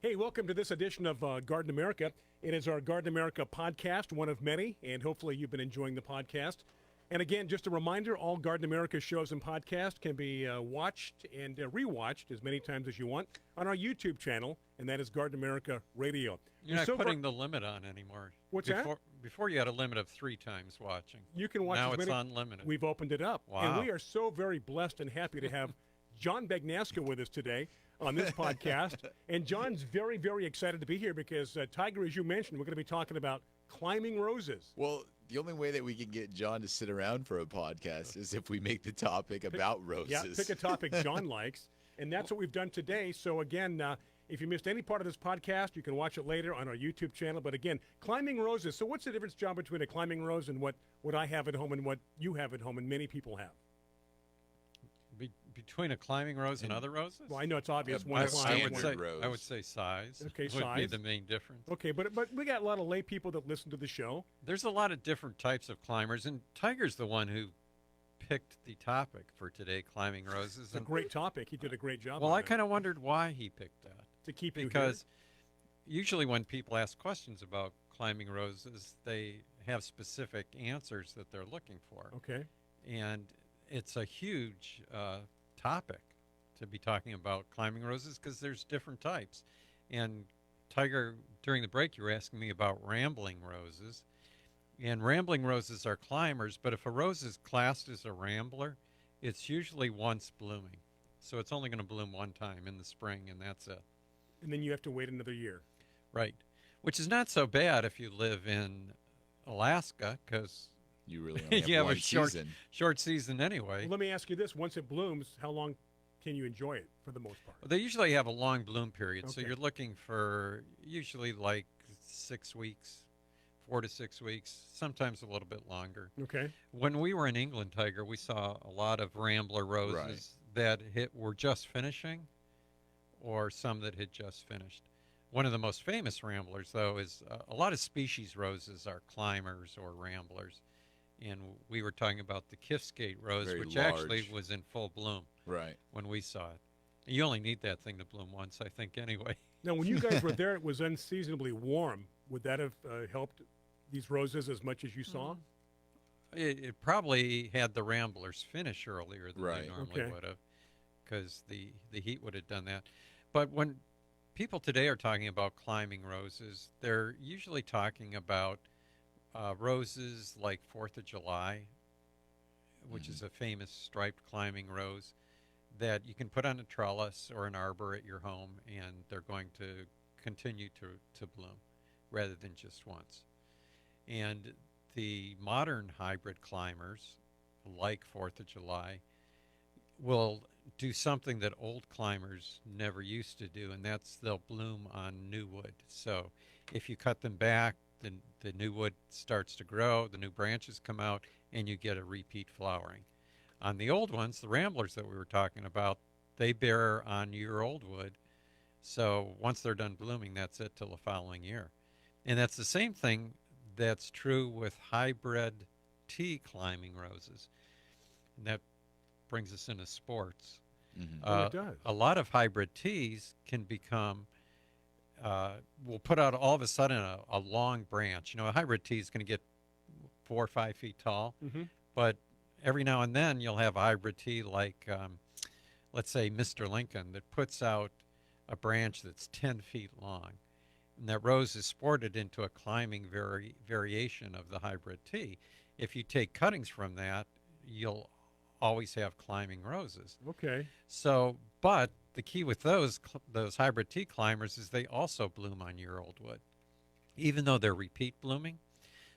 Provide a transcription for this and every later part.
Hey, welcome to this edition of Garden America. It is our Garden America podcast, one of many, and hopefully you've been enjoying the podcast. And again, just a reminder, all Garden America shows and podcasts can be watched and rewatched as many times as you want on our YouTube channel, and that is Garden America Radio. You're not putting the limit on anymore. What's that? Before you had a limit of 3 times watching. You can watch now as it's many. Unlimited. We've opened it up. Wow. And we are so very blessed and happy to have John Bagnaska with us today on this podcast. And John's very, very excited to be here because, Tiger, as you mentioned, we're going to be talking about climbing roses. Well, the only way that we can get John to sit around for a podcast is if we make the topic about roses. Yeah, pick a topic John likes, and that's what we've done today. So again, if you missed any part of this podcast, you can watch it later on our YouTube channel. But again, climbing roses. So what's the difference, John, between a climbing rose and what I have at home and what you have at home and many people have? Between a climbing rose and other roses? Well, I know it's obvious. Yeah, One a climbing, standard one. rose. I would say size. Okay, would size. be the main difference. Okay, but we got a lot of lay people that listen to the show. There's a lot of different types of climbers, and Tiger's the one who picked the topic for today, climbing roses. It's a great topic. He did a great job. Well, on I it. kind of wondered why he picked that. To keep you Because usually when people ask questions about climbing roses, they have specific answers that they're looking for. here. Okay. And it's a huge topic to be talking about climbing roses because there's different types. And Tiger, during the break, you were asking me about rambling roses. And rambling roses are climbers, but if a rose is classed as a rambler, it's usually once blooming. So it's only going to bloom one time in the spring, and that's it. And then you have to wait another year. Right. Which is not so bad if you live in Alaska because You really only have you have one a short season. season anyway. Well, let me ask you this. Once it blooms, how long can you enjoy it for the most part? They usually have a long bloom period, so Okay. you're looking for usually like 6 weeks, 4 to 6 weeks, sometimes a little bit longer. Okay. When we were in England, Tiger, we saw a lot of rambler roses that were just finishing or some that had just finished. One of the most famous ramblers, though, is a lot of species roses are climbers or ramblers. And we were talking about the Kiffskate rose, Very which large. actually was in full bloom Right. when we saw it. You only need that thing to bloom once, I think, anyway. Now, when you guys were there, it was unseasonably warm. Would that have helped these roses as much as you saw? It probably had the ramblers finish earlier than Right. they normally Okay. would have because the heat would have done that. But when people today are talking about climbing roses, they're usually talking about roses like 4th of July, which is a famous striped climbing rose that you can put on a trellis or an arbor at your home, and they're going to continue to bloom rather than just once. And the modern hybrid climbers, like 4th of July, will do something that old climbers never used to do, and that's they'll bloom on new wood. So if you cut them back, the new wood starts to grow, the new branches come out, and you get a repeat flowering. On the old ones, the ramblers that we were talking about, they bear on your old wood. So once they're done blooming, that's it till the following year. And that's the same thing that's true with hybrid tea climbing roses. And that brings us into sports. Mm-hmm. Oh, it does. A lot of hybrid teas can become, will put out all of a sudden a long branch. You know, a hybrid tea is going to get 4 or 5 feet tall, Mm-hmm. but every now and then you'll have a hybrid tea like, let's say, Mr. Lincoln, that puts out a branch that's 10 feet long. And that rose is sported into a climbing variation of the hybrid tea. If you take cuttings from that, you'll always have climbing roses. Okay. So, but the key with those hybrid tea climbers is they also bloom on your old wood, even though they're repeat blooming.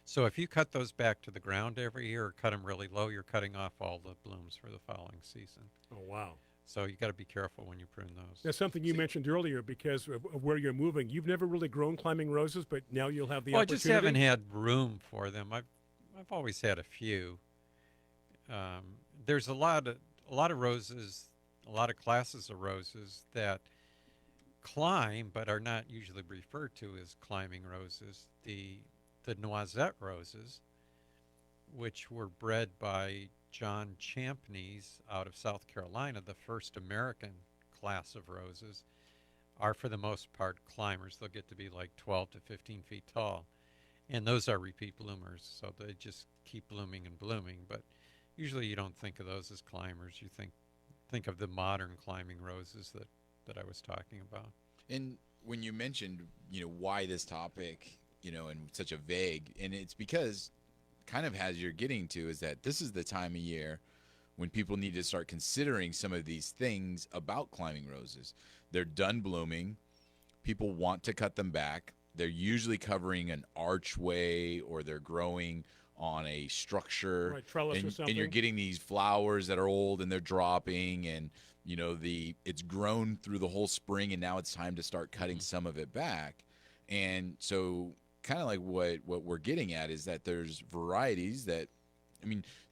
So if you cut those back to the ground every year or cut them really low, you're cutting off all the blooms for the following season. Oh, wow. So you got to be careful when you prune those. That's something you mentioned earlier because of where you're moving. You've never really grown climbing roses, but now you'll have the Well, I opportunity. just haven't had room for them. I've always had a few. There's a lot of roses, a lot of classes of roses that climb but are not usually referred to as climbing roses. The noisette roses, which were bred by John Champneys out of South Carolina, the first American class of roses, are for the most part climbers. They'll get to be like 12 to 15 feet tall. And those are repeat bloomers, so they just keep blooming and blooming. But usually you don't think of those as climbers. You think of the modern climbing roses that I was talking about. And when you mentioned, why this topic, and such a vague, and it's because kind of as you're getting to is that this is the time of year when people need to start considering some of these things about climbing roses. They're done blooming. People want to cut them back. They're usually covering an archway or they're growing on a structure. Right, trellis or something. And you're getting these flowers that are old and they're dropping, and it's grown through the whole spring, and now it's time to start cutting some of it back. And so kind of like what we're getting at is that there's varieties that,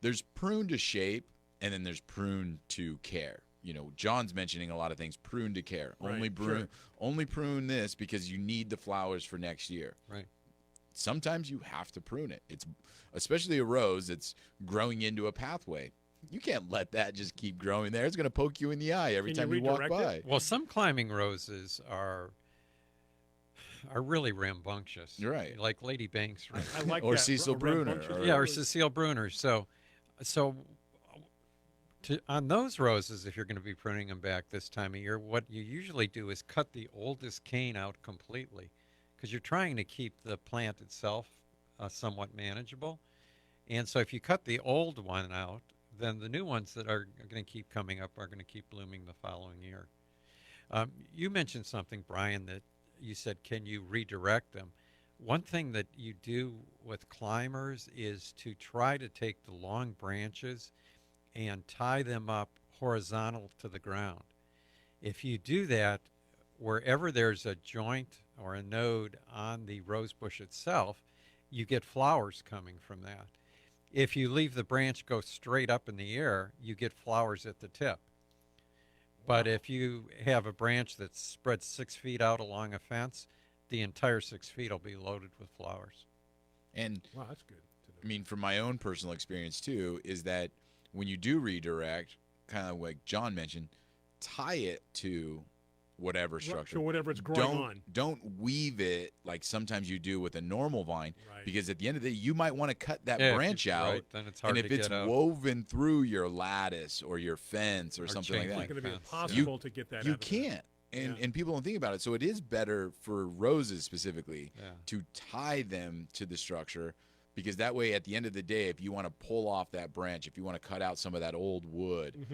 there's prune to shape, and then there's prune to care. John's mentioning a lot of things. Prune to care. Right, Only prune this because you need the flowers for next year. Right. Sometimes you have to prune it. It's especially a rose that's growing into a pathway. You can't let that just keep growing there. It's going to poke you in the eye every time you walk by. Well, some climbing roses are really rambunctious. Right. Like Lady Banks. Right? I like or that. Cecil Bruner. Or Cecile Bruner. So on those roses, if you're going to be pruning them back this time of year, what you usually do is cut the oldest cane out completely, because you're trying to keep the plant itself somewhat manageable. And so if you cut the old one out, then the new ones that are going to keep coming up are going to keep blooming the following year. You mentioned something, Brian, that you said, can you redirect them? One thing that you do with climbers is to try to take the long branches and tie them up horizontal to the ground. If you do that, wherever there's a joint or a node on the rose bush itself, you get flowers coming from that. If you leave the branch go straight up in the air, you get flowers at the tip. But if you have a branch that's spread 6 feet out along a fence, the entire 6 feet will be loaded with flowers. And wow, that's good. From my own personal experience too, is that when you do redirect, kind of like John mentioned, tie it to whatever structure. To whatever it's growing on. Don't weave it like sometimes you do with a normal vine, right. Because at the end of the day, you might want to cut that branch out. Right, then it's hard and if to it's get out. woven through your lattice or your fence or something like It's that, not going to be impossible to get that you out. can't. And people don't think about it. So it is better for roses specifically to tie them to the structure, because that way, at the end of the day, if you want to pull off that branch, if you want to cut out some of that old wood,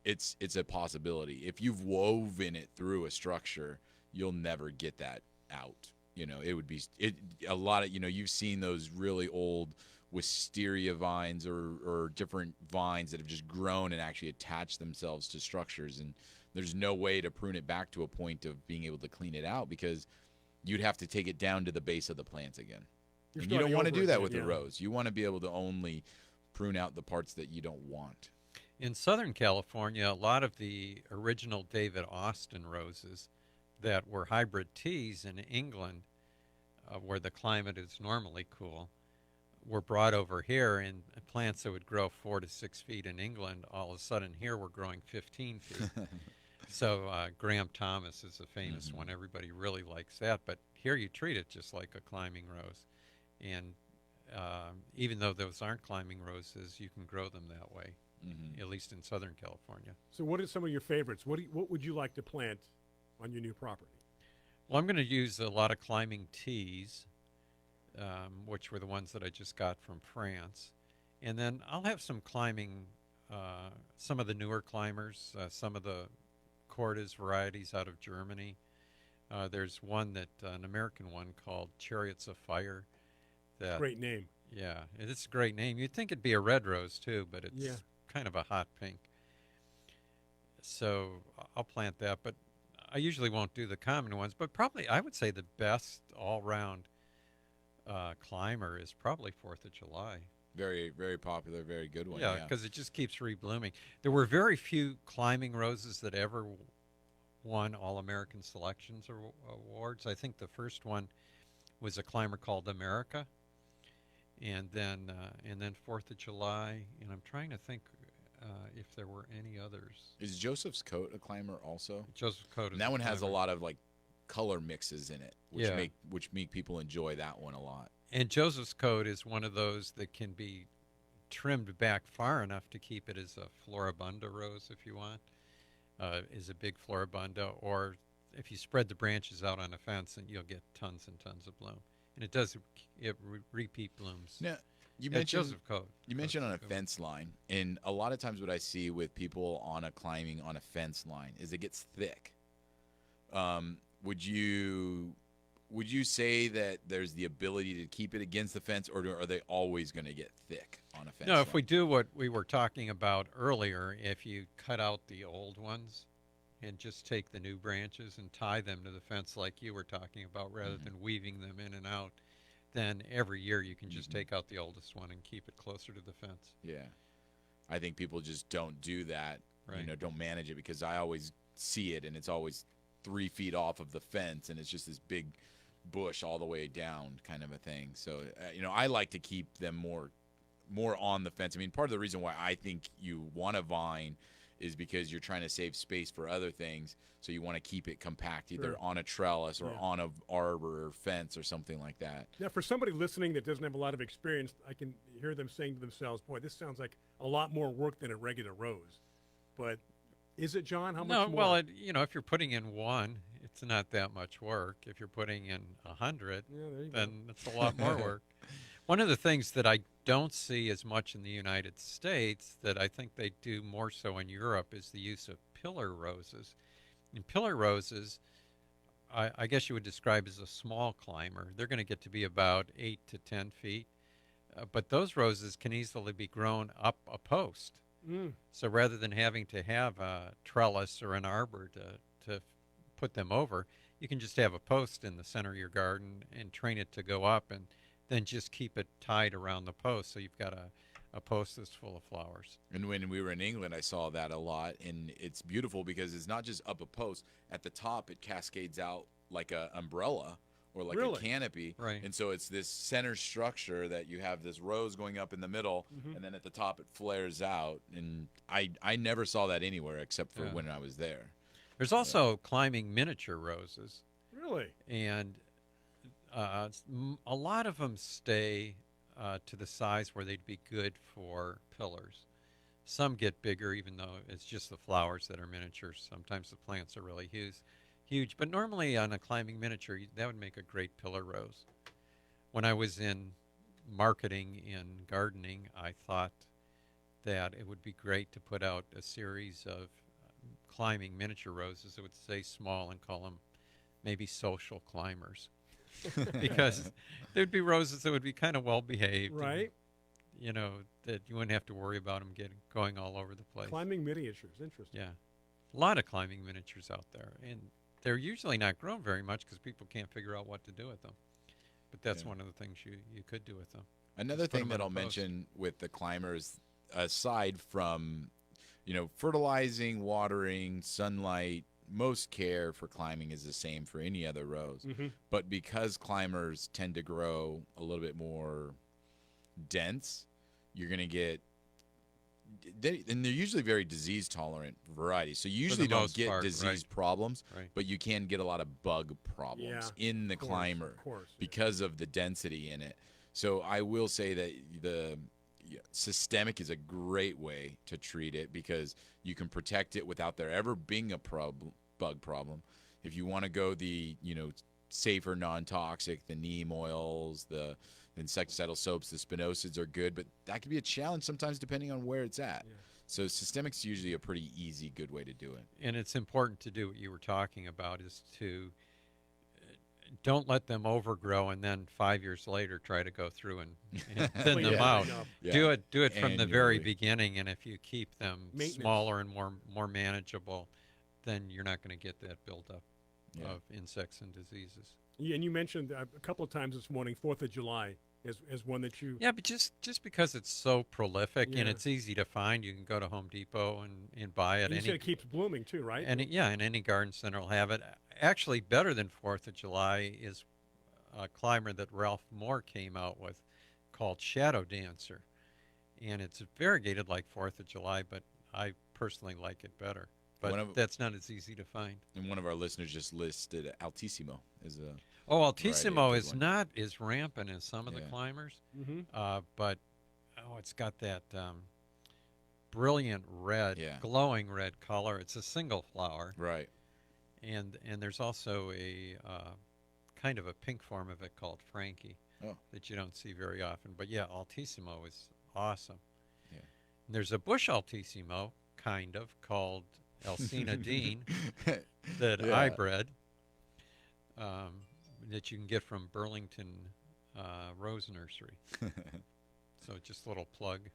it's a possibility. If you've woven it through a structure, you'll never get that out. It would be a lot of, you've seen those really old wisteria vines or different vines that have just grown and actually attached themselves to structures, and there's no way to prune it back to a point of being able to clean it out, because you'd have to take it down to the base of the plants again. And you don't want to do that with a rose. You want to be able to only prune out the parts that you don't want. In Southern California, a lot of the original David Austin roses that were hybrid teas in England, where the climate is normally cool, were brought over here, and plants that would grow 4 to 6 feet in England, all of a sudden here we're growing 15 feet. So Graham Thomas is a famous one. Everybody really likes that. But here you treat it just like a climbing rose. And even though those aren't climbing roses, you can grow them that way, at least in Southern California. So what are some of your favorites? What would you like to plant on your new property? Well, I'm going to use a lot of climbing teas, which were the ones that I just got from France. And then I'll have some climbing, some of the newer climbers, some of the Cordes varieties out of Germany. There's one an American one called Chariots of Fire. Great name. Yeah, it's a great name. You'd think it'd be a red rose too, but it's kind of a hot pink. So I'll plant that, but I usually won't do the common ones. But probably I would say the best all-round climber is probably 4th of July. Very, very popular, very good one. Yeah, because it just keeps reblooming. There were very few climbing roses that ever won All-American Selections awards. I think the first one was a climber called America, and then 4th of July, and I'm trying to think. if there were any others. Is Joseph's Coat a climber also? Joseph Coat is And that a one has a climber. lot of like color mixes in it, which Yeah. make people enjoy that one a lot. And Joseph's Coat is one of those that can be trimmed back far enough to keep it as a floribunda rose if you want, is a big floribunda, or if you spread the branches out on a fence, and you'll get tons and tons of bloom. And it repeat blooms. Now, you Yeah, mentioned Joseph Coat. you mentioned on a Coat. fence line, and a lot of times what I see with people climbing on a fence line is it gets thick. Would you say that there's the ability to keep it against the fence, or are they always going to get thick on a fence? No, line? if we do what we were talking about earlier, if you cut out the old ones and just take the new branches and tie them to the fence like you were talking about, rather than weaving them in and out, then every year you can just take out the oldest one and keep it closer to the fence. Yeah, I think people just don't do that. Right. Don't manage it, because I always see it, and it's always 3 feet off of the fence, and it's just this big bush all the way down, kind of a thing. So I like to keep them more on the fence. I mean, part of the reason why I think you want a vine is because you're trying to save space for other things, so you want to keep it compact, either Sure. on a trellis or Yeah. on a arbor or fence or something like that. Now, for somebody listening that doesn't have a lot of experience, I can hear them saying to themselves, boy, this sounds like a lot more work than a regular rose. But is it, John? How No, much more? well, if you're putting in one, it's not that much work. If you're putting in 100, Yeah, there you go. then it's a lot more work. One of the things that I don't see as much in the United States that I think they do more so in Europe is the use of pillar roses. And pillar roses, I guess you would describe as a small climber. They're going to get to be about 8 to 10 feet. But those roses can easily be grown up a post. So rather than having to have a trellis or an arbor to put them over, you can just have a post in the center of your garden and train it to go up, and then just keep it tied around the post, so you've got a post that's full of flowers. And when we were in England, I saw that a lot, and it's beautiful because it's not just up a post. At the top, it cascades out like an umbrella or like Really? a canopy. Right. And so it's this center structure that you have this rose going up in the middle, and then at the top it flares out. And I never saw that anywhere except for Yeah. when I was there. There's also climbing miniature roses, Really? and a lot of them stay to the size where they'd be good for pillars. Some get bigger, even though it's just the flowers that are miniature. Sometimes the plants are really huge. But normally on a climbing miniature, that would make a great pillar rose. When I was in marketing and gardening, I thought that it would be great to put out a series of climbing miniature roses that would stay small and call them maybe social climbers. Because there'd be roses that would be kind of well behaved, Right? that you wouldn't have to worry about them going all over the place. Climbing miniatures. Interesting. Yeah, a lot of climbing miniatures out there, and they're usually not grown very much because people can't figure out what to do with them. But that's Yeah. one of the things you could do with them. Another Just put thing 'em that on a I'll post. mention with the climbers, aside from, fertilizing, watering, sunlight, most care for climbing is the same for any other rose. But because climbers tend to grow a little bit more dense, you're going to get, and they're usually very disease tolerant varieties. So you usually don't most get part, disease right. problems, Right. but you can get a lot of bug problems in the Of course, climber Of course. because of the density in it. So I will say that the systemic is a great way to treat it because you can protect it without there ever being a bug problem. If you want to go the safer non-toxic, the neem oils, the insecticidal soaps, the spinosids are good, but that can be a challenge sometimes depending on where it's at. Yeah. So systemic's usually a pretty easy, good way to do it. And it's important to do what you were talking about, is to don't let them overgrow and then 5 years later try to go through and thin Clean them it out. up. Yeah. Do it from the very Annually. beginning, and if you keep them Maintenance. smaller and more manageable, then you're not going to get that buildup Yeah. of insects and diseases. Yeah, and you mentioned a couple of times this morning 4th of July as one that you. Yeah, but just because it's so prolific and Yeah. it's easy to find, you can go to Home Depot and buy it. And you said it keeps blooming too, right? And any garden center will have it. Actually, better than 4th of July is a climber that Ralph Moore came out with called Shadow Dancer. And it's variegated like 4th of July, but I personally like it better. One But of- that's not as easy to find. And one of our listeners just listed Altissimo as a. Oh, variety of Altissimo good is one. not as rampant as some of the Yeah. climbers, Mm-hmm. but it's got that brilliant red, Yeah. glowing red color. It's a single flower, Right. and there's also a kind of a pink form of it called Frankie Oh. that you don't see very often. But yeah, Altissimo is awesome. Yeah. And there's a bush Altissimo, kind of, called Alcina Dean that Yeah. I bred. That you can get from Burlington Rose Nursery. So just a little plug.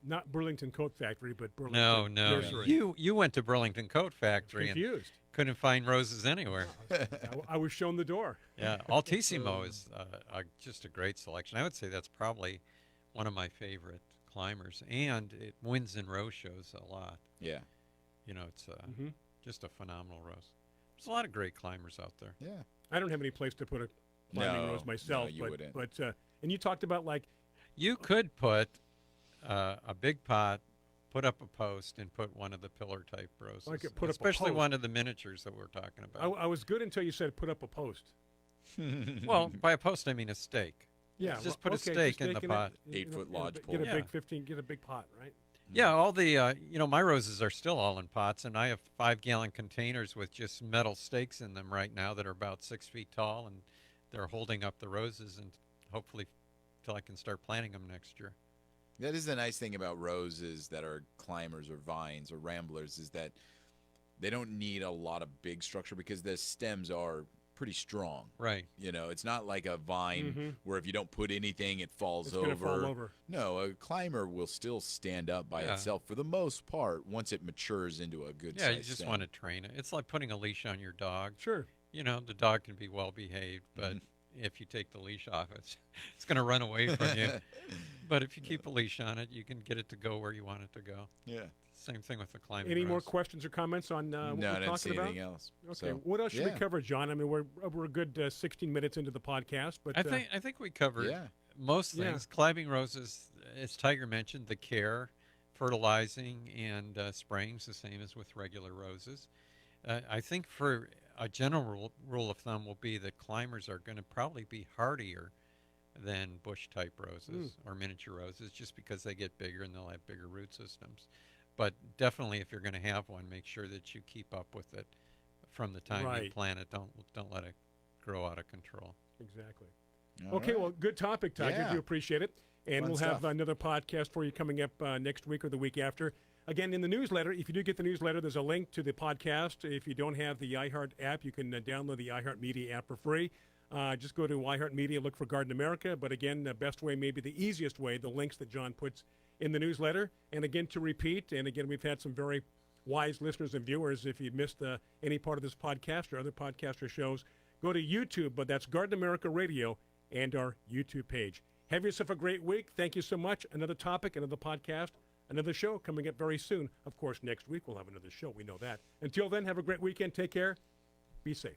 Not Burlington Coat Factory, but Burlington No. Nursery. You went to Burlington Coat Factory and Confused. couldn't find roses anywhere. I was shown the door. Yeah, Altissimo is just a great selection. I would say that's probably one of my favorite climbers, and it wins in rose shows a lot. Yeah. You know, it's Mm-hmm. just a phenomenal rose. There's a lot of great climbers out there. Yeah. I don't have any place to put a climbing No, rose myself, no, you wouldn't. but and you talked about like You could put a big pot, put up a post, and put one of the pillar type roses. I could put up a especially post. one of the miniatures that we're talking about. I was good until you said put up a post. Well, by a post I mean a stake. Yeah, Just well, put a okay, stake just in the stake pot. it, 8-foot lodge get pole. a Yeah. big 15, get a big pot, right? Yeah, all the my roses are still all in pots, and I have 5-gallon containers with just metal stakes in them right now that are about 6 feet tall, and they're holding up the roses, and hopefully till I can start planting them next year. That is the nice thing about roses that are climbers or vines or ramblers is that they don't need a lot of big structure because the stems are pretty strong. Right. You know, it's not like a vine Mhm. where if you don't put anything, it falls It's over. gonna fall over. No, a climber will still stand up by Yeah. itself for the most part once it matures into a good Yeah, size you just stem. want to train it. It's like putting a leash on your dog. Sure. You know, the dog can be well behaved, but Mm-hmm. if you take the leash off, it's going to run away from you. But if you keep a leash on it, you can get it to go where you want it to go. Yeah. Same thing with the climbing Any more rose. questions or comments on what No, I we're didn't see talking about? anything else. Okay, So, what else should we yeah. cover, John? I mean, we're a good 16 minutes into the podcast, but I think we covered Yeah. most Yeah. things. Climbing roses, as Tiger mentioned, the care, fertilizing, and spraying's the same as with regular roses. I think for a general rule of thumb will be that climbers are going to probably be hardier than bush type roses or miniature roses just because they get bigger and they'll have bigger root systems. But definitely if you're going to have one, make sure that you keep up with it from the time you Right. plant it. Don't let it grow out of control. exactly. All Okay, right. well, good topic, Tiger. Yeah. Do appreciate it. And Fun we'll have stuff. another podcast for you coming up next week or the week after. Again, in the newsletter, if you do get the newsletter, there's a link to the podcast. If you don't have the iHeart app, you can download the iHeart Media app for free. Just go to iHeart Media, look for Garden America. But again, the best way, maybe the easiest way, the links that John puts in the newsletter. And again, to repeat, and again, we've had some very wise listeners and viewers. If you missed any part of this podcast or other podcast or shows, go to YouTube, but that's Garden America Radio and our YouTube page. Have yourself a great week. Thank you so much. Another topic, another podcast, another show coming up very soon. Of course, next week we'll have another show. We know that. Until then, have a great weekend. Take care. Be safe.